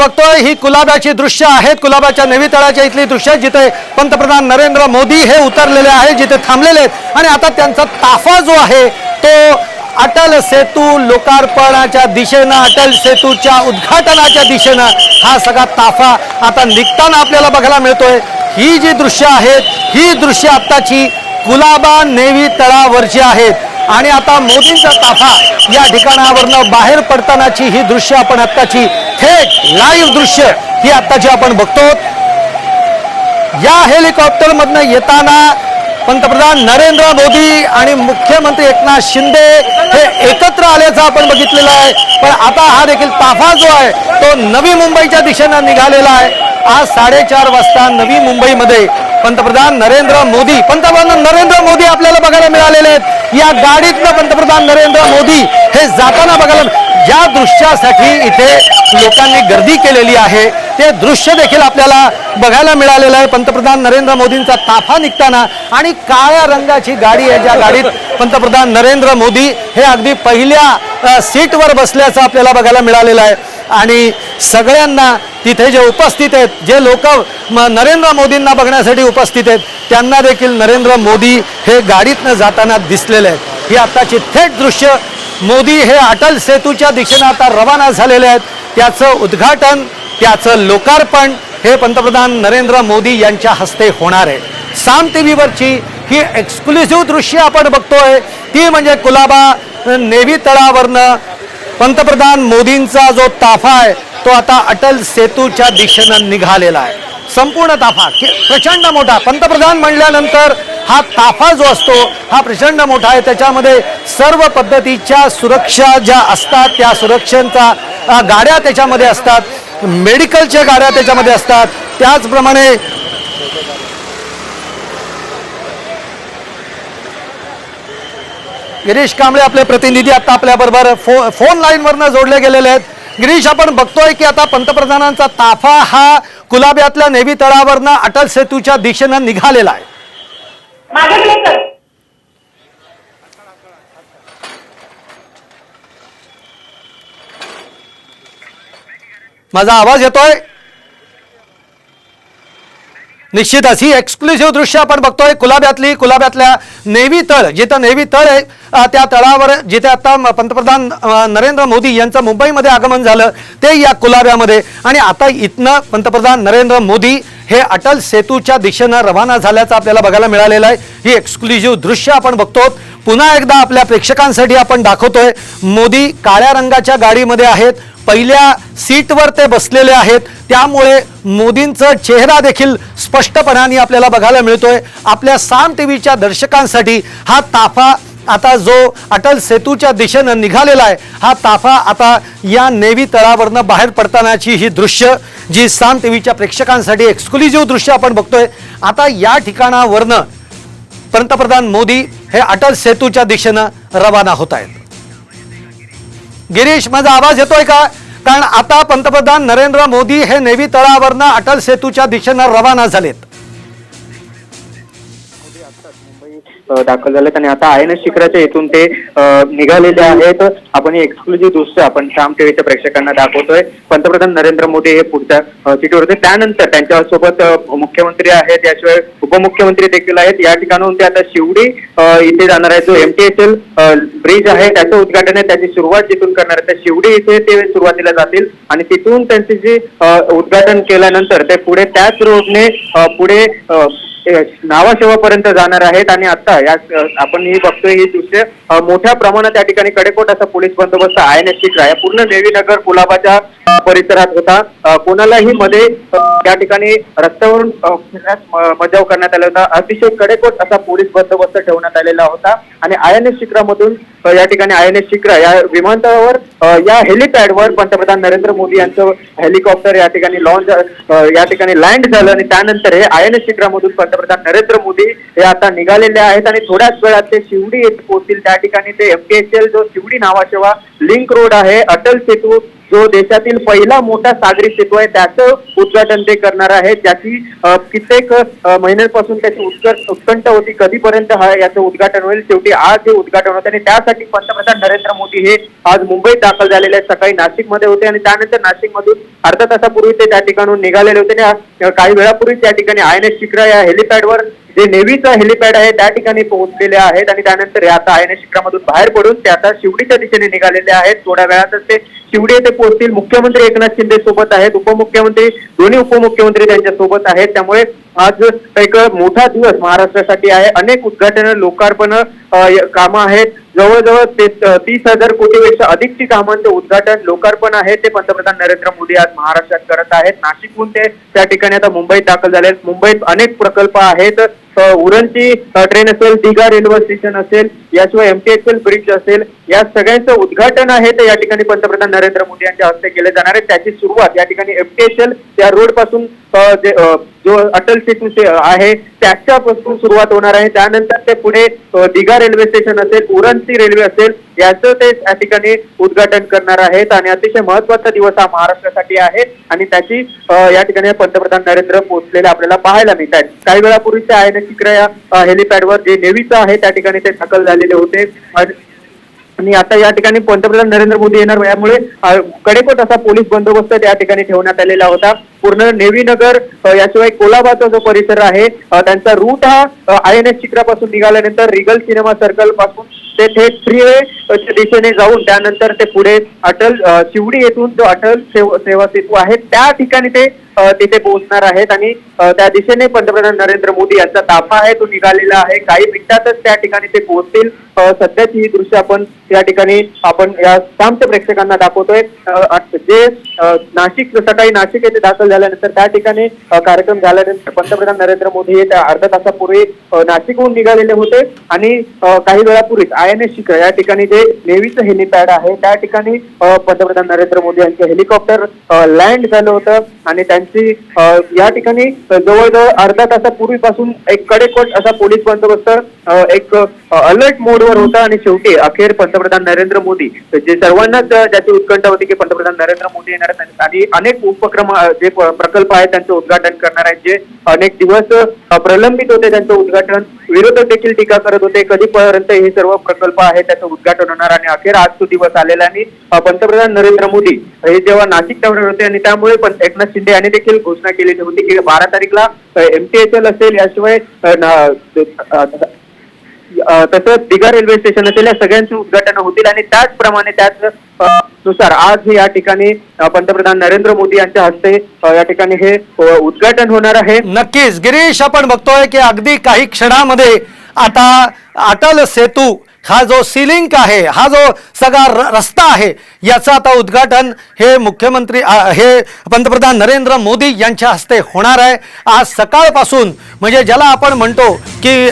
बघतोय ही कुलाब्याची दृश्य आहेत, कुलाब्याच्या नेवी तळाच्या इथली दृश्य जिथे पंतप्रधान नरेंद्र मोदी हे उतरलेले आहेत, जिथे थांबलेले आहेत आणि आता त्यांचा ताफा जो आहे तो अटल सेतू लोकार्पणाच्या दिशेनं, अटल सेतूच्या उद्घाटनाच्या दिशेनं हा सगळा ताफा आता निघताना आपल्याला बघायला मिळतोय। ही जी दृश्य आहेत ही दृश्य आत्ताची कुलाबा नेवी तळावरची आहेत आणि आता मोदींचा ताफा या ठिकाणावरनं बाहेर पडतानाची ही दृश्य आपण आत्ताची थेट लाईव्ह दृश्य ही आत्ताची आपण बघतो। या हेलिकॉप्टर मधनं येताना पंतप्रधान नरेंद्र मोदी आणि मुख्यमंत्री एकनाथ शिंदे हे एकत्र आल्याचं आपण बघितलेलं आहे। पण आता हा देखील ताफा जो आहे तो नवी मुंबईच्या दिशेनं निघालेला आहे। आज 4:30 वाजता नवी मुंबईमध्ये पंतप्रधान नरेंद्र मोदी आपल्याला बघायला मिळालेले आहेत। या गाडीतनं पंतप्रधान नरेंद्र मोदी हे जाताना बघायला, ज्या दृश्यासाठी इथे लोकांनी गर्दी केलेली आहे ते दृश्य देखील आपल्याला बघायला मिळालेलं आहे। पंतप्रधान नरेंद्र मोदींचा ताफा निघताना आणि काळ्या रंगाची गाडी आहे, ज्या गाडीत पंतप्रधान नरेंद्र मोदी हे अगदी पहिल्या सीटवर बसल्याचं आपल्याला बघायला मिळालेलं आहे। आणि सगळ्यांना तिथे जे उपस्थित आहेत, जे लोक नरेंद्र मोदींना बघण्यासाठी उपस्थित आहेत, त्यांना देखील नरेंद्र मोदी हे गाडीतनं जाताना दिसलेले आहेत। ही आत्ताची थेट दृश्य, मोदी हे अटल सेतूच्या दिशेनं आता रवाना झालेले आहेत। त्याचं उद्घाटन, त्याचं लोकार्पण हे पंतप्रधान नरेंद्र मोदी यांच्या हस्ते होणार आहे। साम टीव्हीवरची ही एक्सक्लुसिव्ह दृश्य आपण बघतोय, ती म्हणजे कुलाबा नेवी तळावरनं पंतप्रधान मोदींचा जो ताफा आहे तो आता अटल सेतूच्या दिशेनं निघालेला आहे। संपूर्ण ताफा प्रचंड मोठा, पंतप्रधान म्हणल्यानंतर हा ताफा जो असतो हा प्रचंड मोठा आहे। त्याच्यामध्ये सर्व पद्धतीच्या सुरक्षा ज्या असतात त्या सुरक्षेच्या गाड्या त्याच्यामध्ये असतात, मेडिकलच्या गाड्या त्याच्यामध्ये असतात। त्याचप्रमाणे गिरीश कांबळे आपले प्रतिनिधी आता आपल्याबरोबर फोन लाईनवरनं जोडले गेलेले आहेत। गिरीश, आपण बघतोय की आता पंतप्रधानांचा ताफा हा कुलाब्यातल्या नेवी तळावरनं अटल सेतूच्या दिशेनं निघालेला आहे। माझा आवाज येतोय? निश्चितच ही एक्सक्लुसिव्ह दृश्य आपण बघतोय कुलाब्यातल्या नेवी तळ, जिथं नेवी तळ आहे त्या तळावर जिथे आता पंतप्रधान नरेंद्र मोदी यांचं मुंबईमध्ये आगमन झालं ते या कुलाब्यामध्ये, आणि आता इथनं पंतप्रधान नरेंद्र मोदी हे अटल सेतूच्या दिशेनं रवाना झाल्याचं आपल्याला बघायला मिळालेलं आहे। ही एक्सक्लुसिव्ह दृश्य आपण बघतो, पुन्हा एकदा आपल्या प्रेक्षकांसाठी आपण दाखवतोय। मोदी काळ्या रंगाच्या गाडीमध्ये आहेत, पहिल्या सीटवर ते बसलेले आहेत, त्यामुळे मोदींचा चेहरा देखील स्पष्टपणाने आपल्याला बघायला मिळतोय। आपल्या साम टीव्हीच्या दर्शकांसाठी हा ताफा आता जो अटल सेतूच्या दिशेनं निघालेला आहे हा ताफा आता या नेवी तळावरनं बाहेर पडतानाची ही दृश्य जी साम टीव्हीच्या प्रेक्षकांसाठी एक्सक्लुसिव्ह दृश्य आपण बघतोय। आता या ठिकाणावरनं पंतप्रधान मोदी हे अटल सेतूच्या दिशेनं रवाना होत आहेत। गिरीश, माझा आवाज येतोय का? कारण आता पंतप्रधान नरेंद्र मोदी हे नेवी तळावरनं अटल सेतूच्या दिशेनं रवाना झालेत। दाखल झालेत आणि आता INS शिखराच्या इथून ते निघालेले आहेत। आपण एक्सक्लुसिव्ह दृश्य आपण साम टीव्हीच्या प्रेक्षकांना दाखवतोय। पंतप्रधान नरेंद्र मोदी हे पुढच्या सीटवर होते, त्यानंतर त्यांच्यासोबत मुख्यमंत्री आहेत, याशिवाय उपमुख्यमंत्री देखील आहेत। या ठिकाणाहून ते आता शिवडी इथे जाणार आहेत। जो MTHL ब्रिज आहे त्याचं उद्घाटन आहे, त्याची सुरुवात जिथून करणार आहे त्या शिवडी इथे ते सुरुवातीला जातील आणि तिथून त्यांचे जे उद्घाटन केल्यानंतर ते पुढे त्याच रोडने पुढे नावाशेवापर्यंत जाणार आहेत। आणि आता या आपण ही बघतोय ही दृश्य मोठ्या प्रमाणात या ठिकाणी कडेकोट असा पोलीस बंदोबस्त INS शिखरा या पूर्ण नेवी नगर कुलाबाच्या परिसरात होता। कोणालाही मध्ये या ठिकाणी रस्त्यावरून मजाव करण्यात आला होता। अतिशय कडेकोट असा पोलीस बंदोबस्त ठेवण्यात आलेला होता आणि INS शिखरामधून या ठिकाणी INS शिखरा या विमानतळावर या हेलिपॅडवर पंतप्रधान नरेंद्र मोदी यांचं हेलिकॉप्टर या ठिकाणी या ठिकाणी लँड झालं आणि त्यानंतर हे INS शिखरामधून पंतप्रधान नरेंद्र मोदी हे आता निघालेले आहेत आणि थोड्याच वेळात ते शिवडी येथे पोहोचतील। त्या ठिकाणी ते MTHL जो शिवडी नावाशेवा लिंक रोड आहे, अटल सेतू जो देशातील पहिला मोठा सागरी सेतू आहे त्याचं उद्घाटन ते करणार आहेत, ज्याची कित्येक महिन्यांपासून त्याची उत्कंठ होती कधीपर्यंत याचं उद्घाटन होईल. शेवटी आज हे उद्घाटन होतं आणि त्यासाठी पंतप्रधान नरेंद्र मोदी हे आज मुंबईत दाखल झालेले आहेत. सकाळी नाशिकमध्ये होते आणि त्यानंतर नाशिकमधून अर्धा तासापूर्वी ते त्या ठिकाणून निघालेले होते. काही वेळापूर्वी त्या ठिकाणी INS शिक्रा या हेलिपॅडवर, जे नेव्हीचा हेलिपॅड आहे त्या ठिकाणी पोहोचलेले आहेत आणि त्यानंतर आता INS शिक्रामधून बाहेर पडून ते आता शिवडीच्या दिशेने निघालेले आहेत. थोड्या वेळातच ते शिवडी येथे पोहोचतील. मुख्यमंत्री एकनाथ शिंदे सोबत आहेत, उपमुख्यमंत्री, दोन्ही उपमुख्यमंत्री त्यांच्या सोबत आहेत. त्यामुळे आज एक मोठा दिवस महाराष्ट्रासाठी आहे. अनेक उद्घाटन, लोकार्पण कामं आहेत. जवळजवळ 30,000 कोटीपेक्षा अधिकची कामांचे उद्घाटन, लोकार्पण आहे ते पंतप्रधान नरेंद्र मोदी आज महाराष्ट्रात करत आहेत. नाशिकहून ते त्या ठिकाणी आता मुंबईत दाखल झाले आहेत. मुंबईत अनेक प्रकल्प आहेत. उरणची ट्रेन असेल, दिघा रेल्वे स्टेशन असेल, याशिवाय MTHL ब्रिज असेल, या सगळ्यांचं उद्घाटन आहे ते या ठिकाणी पंतप्रधान नरेंद्र मोदी यांच्या हस्ते केले जाणार आहे. त्याची सुरुवात या ठिकाणी MTHL या रोड पासून जो अटल सेतू आहे त्याच्यापासून सुरुवात होणार आहे. त्यानंतर ते पुढे दिघा रेल्वे स्टेशन असेल, उरणची रेल्वे असेल, याचं ते त्या ठिकाणी उद्घाटन करणार आहेत. आणि अतिशय महत्वाचा दिवस हा महाराष्ट्रासाठी आहे आणि त्याची या ठिकाणी पंतप्रधान नरेंद्र पोहोचलेले आपल्याला पाहायला मिळत आहेत. काही वेळापूर्वी ते INS शिक्रा या हेलिपॅडवर, जे नेव्हीचं आहे त्या ठिकाणी ते दाखल झालेले होते आणि आता या ठिकाणी पंतप्रधान नरेंद्र मोदी येणार, यामुळे कडेकोट असा पोलीस बंदोबस्त त्या ठिकाणी ठेवण्यात आलेला होता. पूर्ण नेव्ही नगर, याशिवाय कोलाबाचा जो परिसर आहे त्यांचा रूट हा INS शिक्रापासून निघाल्यानंतर रिगल सिनेमा सर्कल पासून ते थेट फ्रीवे च्या दिशेने जाऊन त्यानंतर ते पुढे अटल शिवडी येथून जो अटल सेवा सेतू आहे त्या ठिकाणी ते तिथे पोहोचणार आहेत आणि त्या दिशेने पंतप्रधान नरेंद्र मोदी यांचा ताफा आहे तो निघालेला आहे. काही मिनिटातच त्या ठिकाणी ते पोहोचतील. सध्याची ही दृश्य आपण या ठिकाणी या सामच्या प्रेक्षकांना दाखवतोय. जे नाशिक, सकाळी नाशिक येथे दाखल झाल्यानंतर त्या ठिकाणी कार्यक्रम झाल्यानंतर पंतप्रधान नरेंद्र मोदी हे त्या अर्धा तासापूर्वी नाशिकहून निघालेले होते आणि काही वेळापूर्वीच INS शिक्रा या ठिकाणी जे नेव्हीचं हेलिपॅड आहे त्या ठिकाणी पंतप्रधान नरेंद्र मोदी यांचं हेलिकॉप्टर लँड झालं होतं आणि त्यांची या ठिकाणी जवळजवळ अर्धा तासापूर्वीपासून एक कडेकोट असा पोलीस बंदोबस्त एक अलर्ट मोडवर होता आणि शेवटी अखेर पंतप्रधान नरेंद्र मोदी, जे सर्वांनाच ज्याची उत्कंठा होती की पंतप्रधान नरेंद्र मोदी येणार आहेत आणि अनेक उपक्रम, जे प्रकल्प आहेत त्यांचं उद्घाटन करणार आहेत, जे अनेक दिवस प्रलंबित होते त्यांचं उद्घाटन, विरोधक देखील टीका करत होते कधीपर्यंत हे सर्व प्रकल्प आहे त्याचं उद्घाटन होणार आणि अखेर आज तो दिवस आलेला आणि पंतप्रधान नरेंद्र मोदी हे जेव्हा नाशिक दौऱ्यावर होते आणि त्यामुळे एकनाथ शिंदे यांनी देखील घोषणा केलेली होती की 12 तारीखला MTHL असेल, याशिवाय तसंच दिघा रेल्वे स्टेशन असेल, या सगळ्यांचे उद्घाटन होतील आणि त्याचप्रमाणे त्याच नुसार आज या ठिकाणी पंतप्रधान नरेंद्र मोदी यांच्या हस्ते या ठिकाणी हे उद्घाटन होणार आहे. नक्कीच गिरीश, आपण बघतोय की अगदी काही क्षणामध्ये आता अटल सेतू हा जो सीलिंक आहे, हा जो सगळा रस्ता आहे, याचं आता उद्घाटन हे मुख्यमंत्री हे पंतप्रधान नरेंद्र मोदी यांच्या हस्ते होणार आहे. आज सकाळपासून, म्हणजे ज्याला आपण म्हणतो की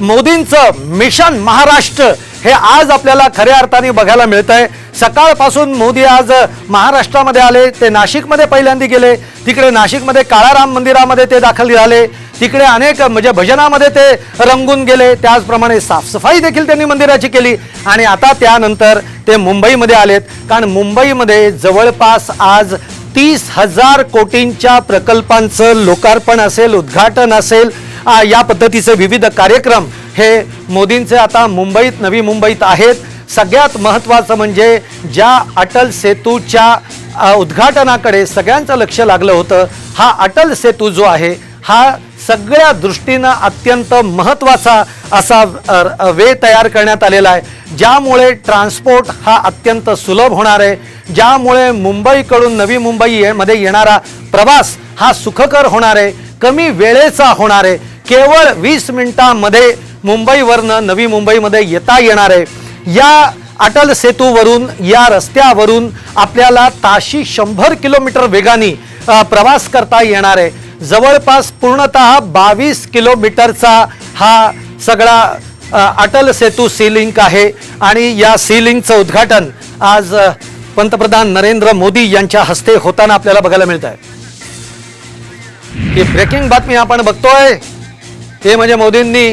मोदींचं मिशन महाराष्ट्र हे आज आपल्याला खऱ्या अर्थाने बघायला मिळत आहे. सकाळपासून मोदी आज महाराष्ट्रामध्ये आले. ते नाशिकमध्ये पहिल्यांदा गेले, तिकडे नाशिकमध्ये काळाराम मंदिरामध्ये ते दाखल झाले, तिकडे अनेक म्हणजे भजनामध्ये ते रंगून गेले, त्याचप्रमाणे साफसफाई देखील त्यांनी मंदिराची केली आणि आता त्यानंतर ते मुंबईमध्ये आलेत. कारण मुंबईमध्ये जवळपास आज 30,000 कोटींच्या प्रकल्पांचं लोकार्पण असेल, उद्घाटन असेल, या पद्धतीचे विविध कार्यक्रम हे मोदींचे आता मुंबईत, नवी मुंबईत आहेत. सगळ्यात महत्त्वाचं म्हणजे ज्या अटल सेतूच्या उद्घाटनाकडे सगळ्यांचं लक्ष लागलं होतं, हा अटल सेतू जो आहे हा सगळ्या दृष्टीनं अत्यंत महत्त्वाचा असा वे तयार करण्यात आलेला आहे, ज्यामुळे ट्रान्सपोर्ट हा अत्यंत सुलभ होणार आहे, ज्यामुळे मुंबईकडून नवी मुंबईमध्ये येणारा प्रवास हा सुखकर होणार आहे, कमी वेळेचा होणार आहे, केवळ 20 मिनिटांमध्ये मुंबईवरनं नवी मुंबईमध्ये येता येणार आहे. या अटल सेतूवरून, या रस्त्यावरून आपल्याला ताशी 100 किलोमीटर वेगाने प्रवास करता येणार आहे. जवळपास पूर्णतः 22 किलोमीटरचा हा सगळा अटल सेतू सी लिंक आहे आणि या सी लिंकचं उद्घाटन आज पंतप्रधान नरेंद्र मोदी यांच्या हस्ते होताना आपल्याला बघायला मिळत आहे. ही ब्रेकिंग बातमी आपण बघतोय, ते म्हणजे मोदींनी